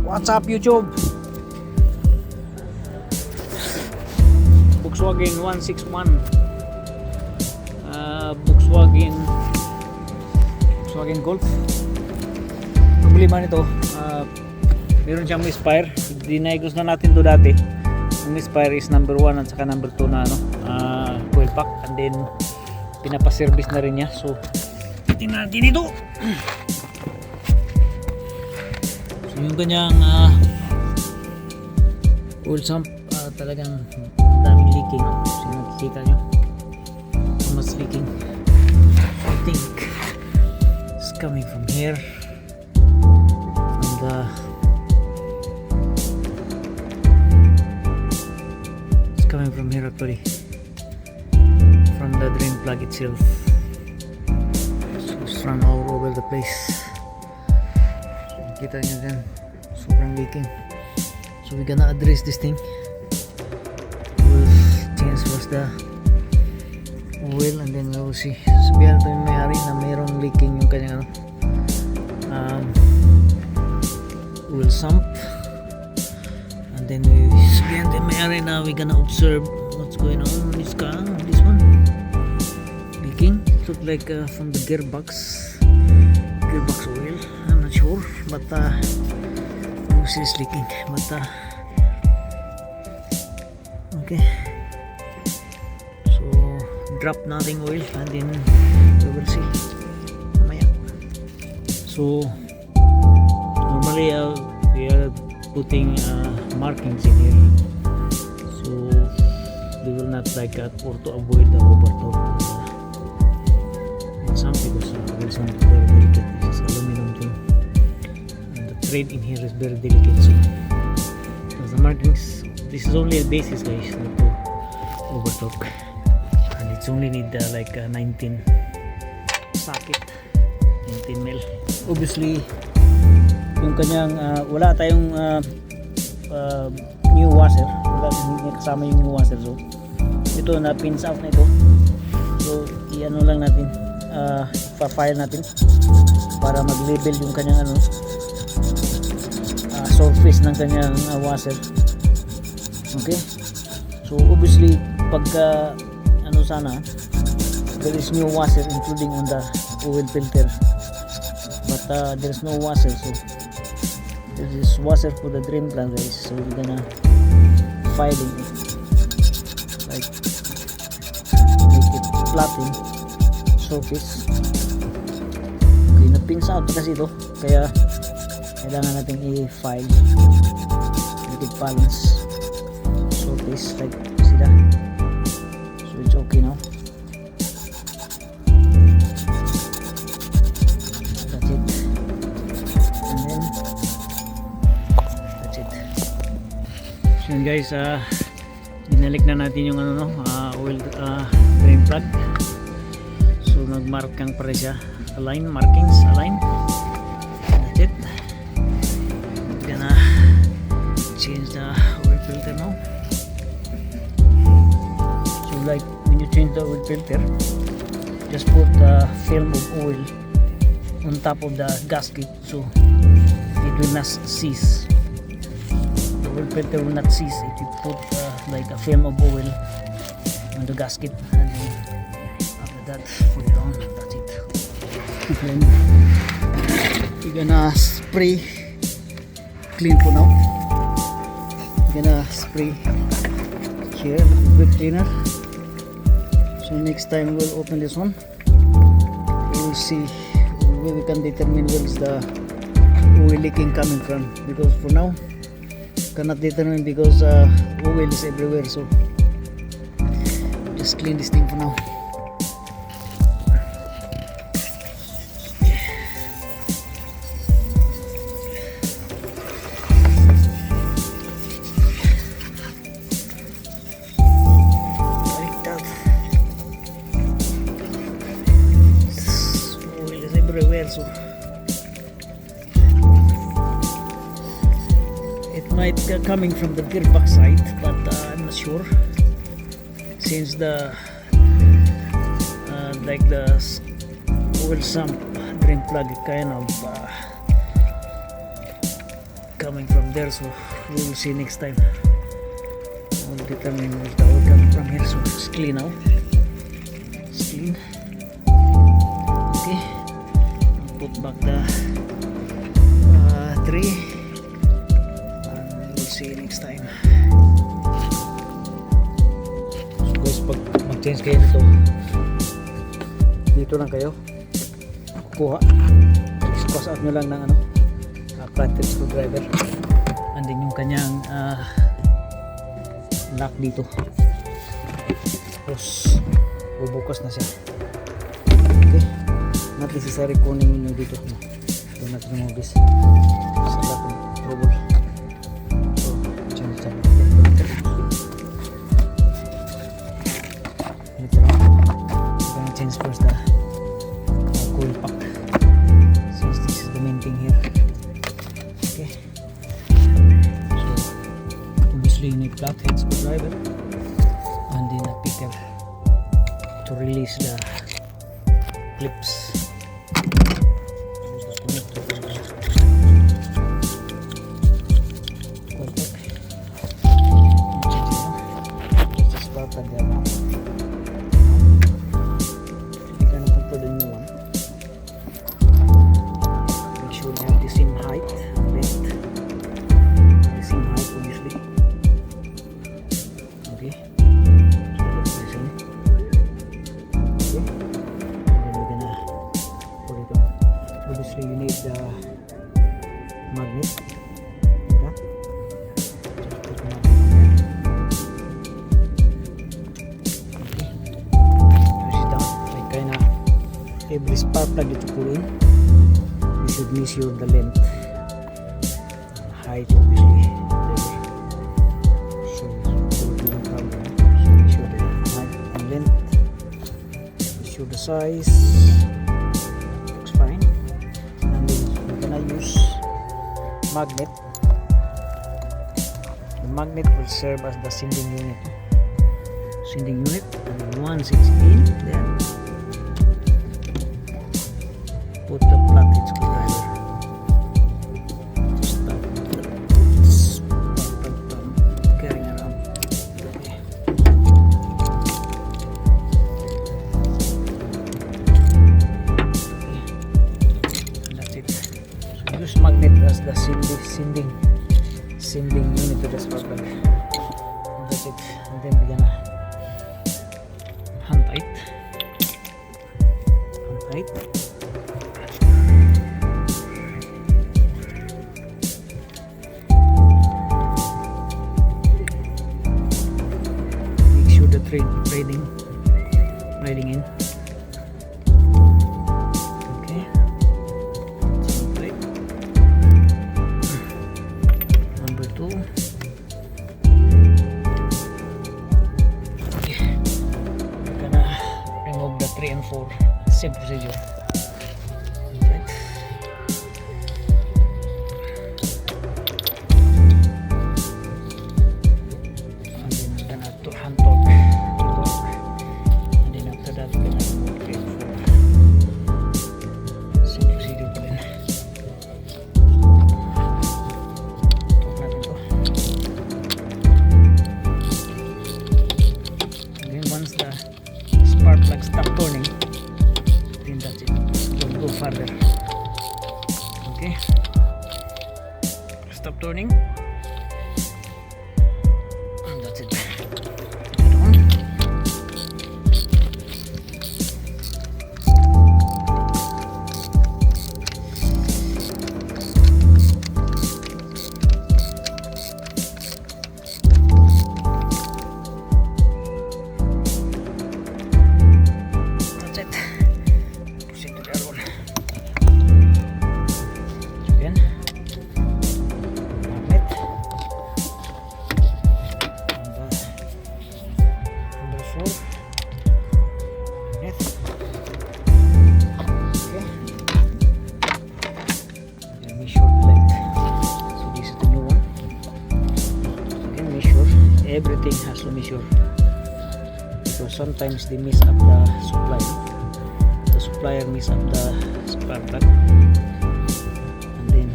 What's up YouTube? Volkswagen 161 Volkswagen Golf. Problema nito, meron siyang misfire. Diniagnose na natin to dati. Ang misfire is number 1 at saka number 2 na coil pack, and then pinapaservice na rin niya. So tingnan natin ito. So yung kanyang oil sump, talagang daming leaking, no? So nakikita nyo mas leaking. I think it's coming from here, from the coming from here actually, from the drain plug itself. So it's run all over the place. So kita nyo dyan, sobrang leaking. So we're gonna address this thing. We'll change first the oil, and then we'll see. Sabihan ito yung may-ari na mayroong leaking yung kanyang oil sump, and then sabihan ito yung may-ari na we're gonna observe what's going on in this car. This one leaking. It looked like from the gearbox oil. I'm not sure, but is leaking, but okay, so drop nothing oil, and then we will see mamaya. So normally we are putting markings in here, so we will not like or to avoid the overtorque some, because some very delicate. This is aluminum too. Thread in here is very delicate, so the markings, this is only a basis guys, not to overtorque, and it's only need like 19 socket, 19 mil. Obviously yung kanyang wala tayong new washer, hindi kasama yung new washer, so ito na pins out na ito. So i-ano lang natin, pa-file natin para mag-label yung kanyang surface ng kanyang washer. Okay, so obviously pagka sana there is new washer including on the oil filter, but there is no washer, so there is washer for the drain plug guys. So we're gonna filing it, like make it flatten surface. Okay, na-pins out kasi ito, kaya kailangan natin i-file, make it balance surface like sila. So it's okay now. That's it, and then that's it. So yun guys, binalik na natin yung oil drain plug. So nagmark kang pare siya, align markings, align. That's it. Change the oil filter now. So like when you change the oil filter, just put a film of oil on top of the gasket, so it will not seize. The oil filter will not seize if you put like a film of oil on the gasket, and then after that put it on. That's it. Then you're gonna spray clean for now. Gonna spray here with cleaner. So next time we'll open this one, we will see where we can determine where is the oil leaking coming from, because for now cannot determine because oil is everywhere. So just clean this thing for now. So it might be coming from the gearbox side, but I'm not sure, since the like the oil sump drain plug kind of coming from there, so we will see next time. We'll determine if the oil coming from here. So it's clean now. It's clean. Okay, I'll put back the tray and we'll see you next time. So guys, pag mag-change kayo nito, dito lang kayo kukuha, squash out nyo lang ng flathead screwdriver, and then yung kanyang lock dito, tapos bubukas na siya. Okay, not necessary kunin nyo dito, do not remove this sa lock ng trouble. So change the ito lang, I'm gonna change first the coil pack, since this is the main thing here. Okay, so obviously you need flathead screwdriver and then a picker to release the clips. Use the connector for the coil pack. Let's just start like that now. You can put the new one. Make sure you have the same height and length. The same height obviously. Okay, so that's the same. Okay, and then we're gonna put it on. Obviously you need the magnet. Like that. Just put the magnet in there. Okay, press it down. Like kinda every spark plug that you put in, you should measure the length and height obviously there. So there will be no problem. So measure the height and length, measure the size, looks fine. And then we're gonna use magnet. The magnet will serve as the sending unit. And then once it's in there, put the flathead screwdriver to stop the spark plug from carrying around. Okay. And that's it. So use magnet as the sending unit to the spark plug. And that's it. And then we're gonna hand tight. Make sure the threading in. Okay, so tight. Number 2. Okay, we're gonna remove the 3 and 4. Same procedure. Okay. And then we're gonna hand torque, and then after that we're gonna remove 3 and 4. Same procedure pa din. Torque natin to. And then once the spark plug stop turning, then that's it. Don't go further. Okay, stop turning, and that's it. Put it on. That's it. Proceed to the other one. Again, magnet, and number 4 magnet. Okay, and measure the length. So this is the new one. Again, measure. Everything has to measure, because sometimes they mess up the supply. The supplier mess up the spark plug, and then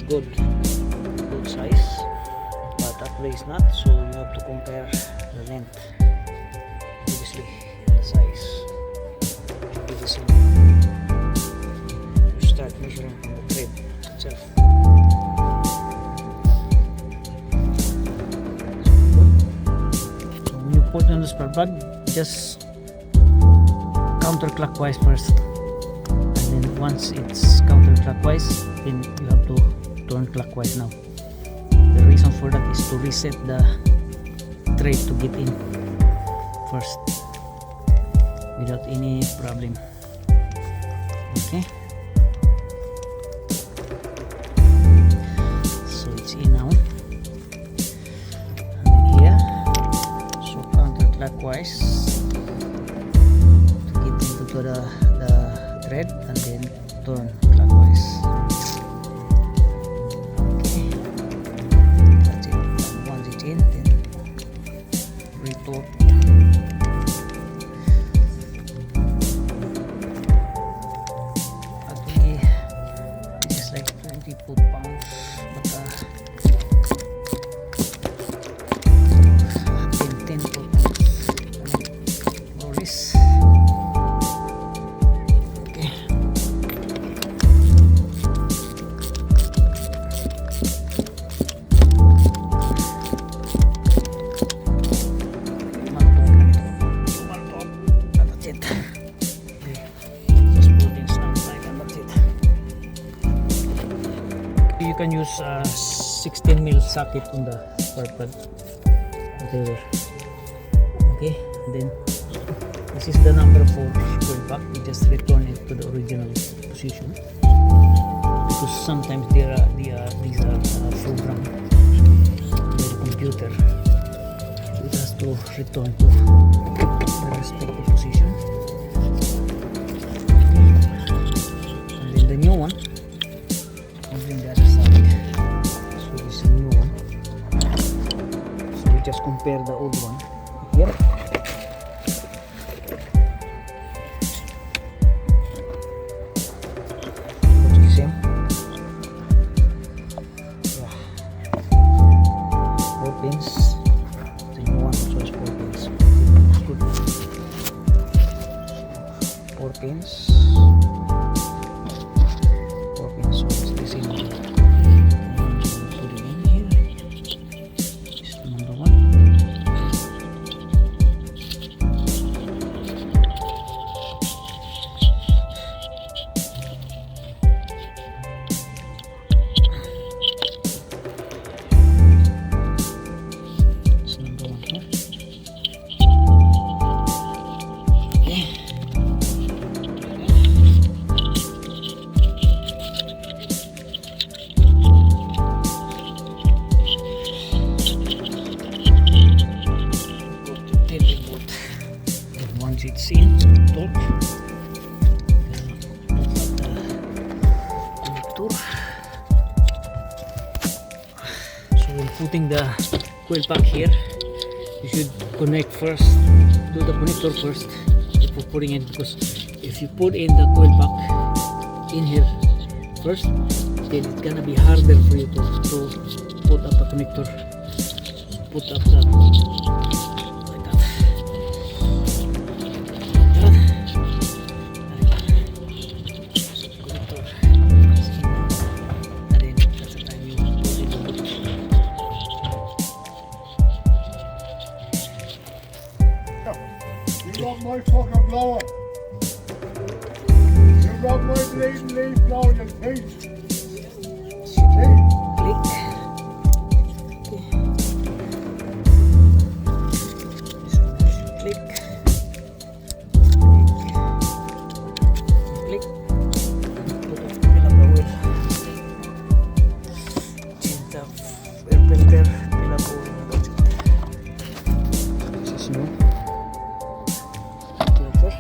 good size, but that way is not, so you have to compare the length. Obviously the size should be the same. You start measuring from the thread itself. So when you put on the spark plug, just counterclockwise first, and then once it's counterclockwise, then you have to turn clockwise now. The reason for that is to reset the thread to get in first without any problem. Okay, so it's in now, and then here, so counterclockwise to get into the thread, and then turn clockwise. Okay, that's it. And once it's in, then retort. Actually, this is like 20 foot-pounds, but 10 foot-pounds. More this. Okay. You can use a 16mm socket on the spark plug, whatever. Okay, and then this is the number 4 coil pack. You just return it to the original position, because sometimes these are programmed by the computer, so it has to return to the respective position. And then the new one, bring the other side. So this is a new one. So we just compare the old one here. Looks the same. Yeah. 4 pins. The new one also has 4 pins. Good. 4 pins. So it's the same one. Put it in here. This is number 1. It's number 1 here. Okay. Once it's in, torque. So when putting the coil pack here, you should connect first, do the connector first before putting it, because if you put in the coil pack in here first, then it's gonna be harder for you to put up the connector, put up the You got my fucking blower. You got my bleeding leaf blower, you thief. Click. Click. Click. Put a P.M.W. Change the air filter. P.M.W. This is new. Filter.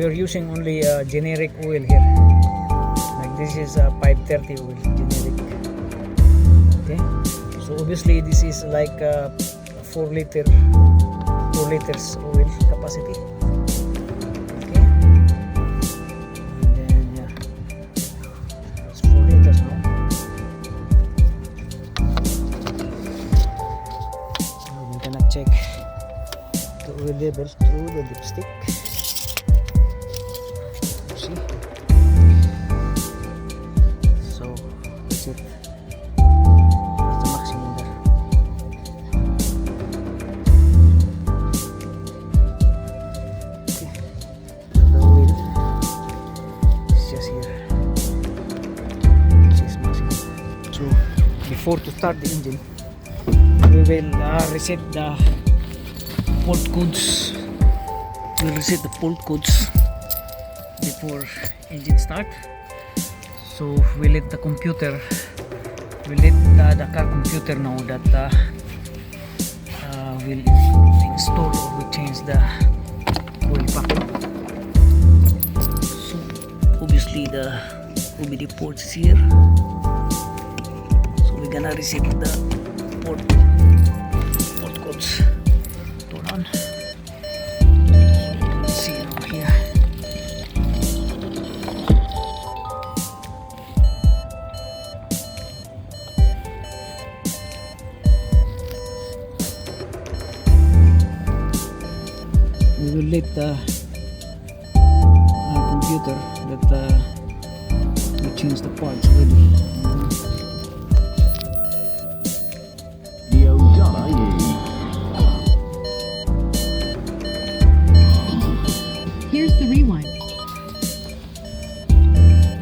we are using only generic oil here. Like this is a 530 oil, generic. Okay, so obviously this is like 4 liters oil capacity. Okay, and then yeah, it's 4 liters now. We're gonna check the oil level through the dipstick. See, so that's it. That's the maximum there. Okay, the oil is just here. This is maximum. So before to start the engine, we will reset the port codes. We'll reset the port codes before engine start. So we let the computer, we let the car computer know that we'll install or we change the oil packet. So obviously the OBD port is here. So we're gonna reset the port codes. Turn on. Let's see now here. We will let the computer that we change the parts already. Here's the rewind.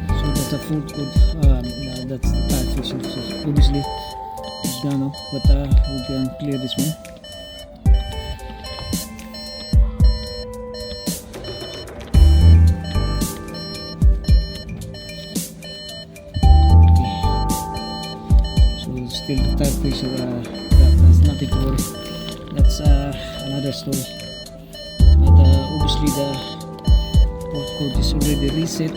So that's the full code. That's the tire fixture. So obviously it's done now, but we can clear this one. Still the tire pressure, that's nothing to worry. That's another story. But obviously the port code is already reset.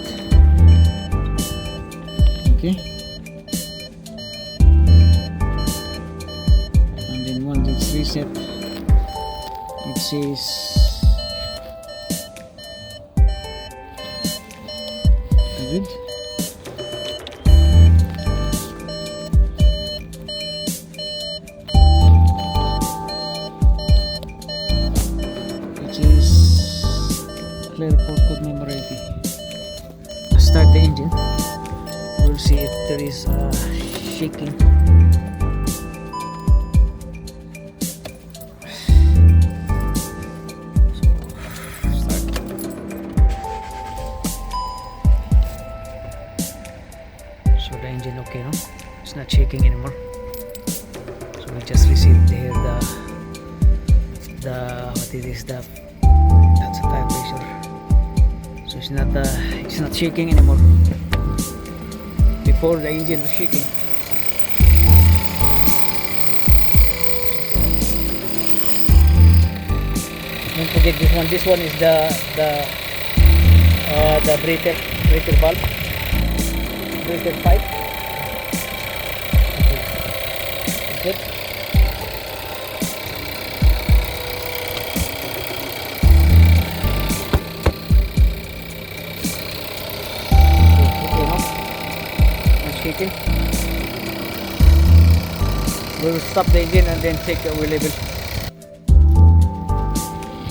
Okay, and then once it's reset, it says good. Clear port code number 80. Start the engine. We'll see if there is shaking. So start. So the engine okay now. It's not shaking anymore. So we just received here the what it is, the that's a tire pressure. So it's not shaking anymore. Before the engine was shaking. Don't forget this one. This one is the breather valve, breather pipe. Okay. Good. Shaking. We will stop the engine and then check the oil level.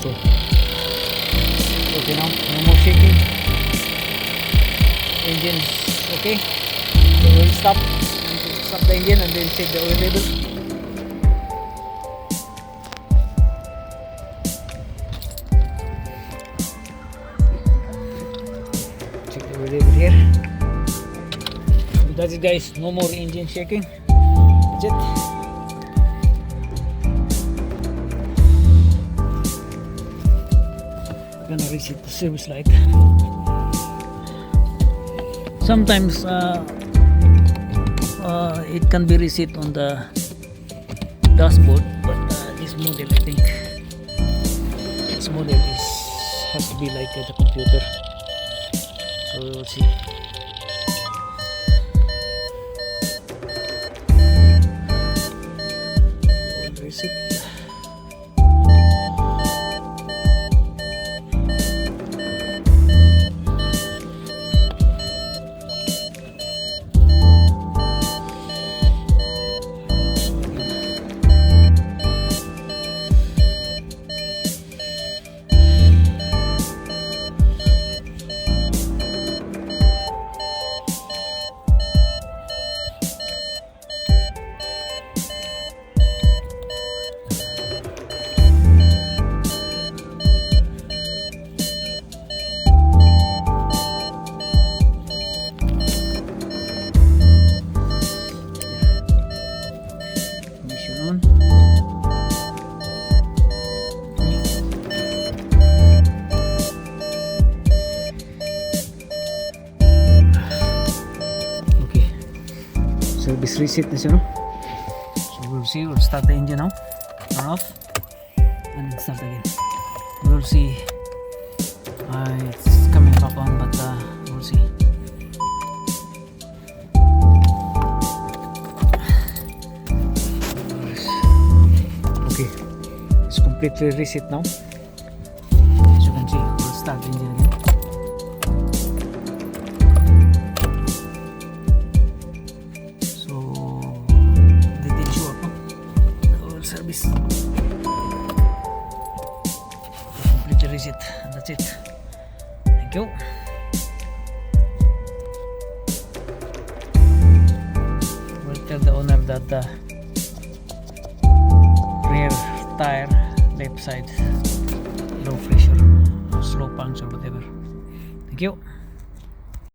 So, okay now, no more shaking. Engine is okay. So we will stop the engine and then check the oil level. Check the oil level here. That's it guys, no more engine shaking. That's it. I'm gonna reset the service light. Sometimes it can be reset on the dashboard, but this model, I think this model is has to be like the computer. So we will see. We'll reset. Service reset na siya, no? So we'll see, we'll start the engine now, turn off, and then start again. We'll see. It's coming back on, but we'll see. Okay, it's completely reset now. As you can see, we'll start the engine again. Service completely reset, and that's it. Thank you. We'll tell the owner that the rear tire left side low pressure, slow punch or whatever. Thank you.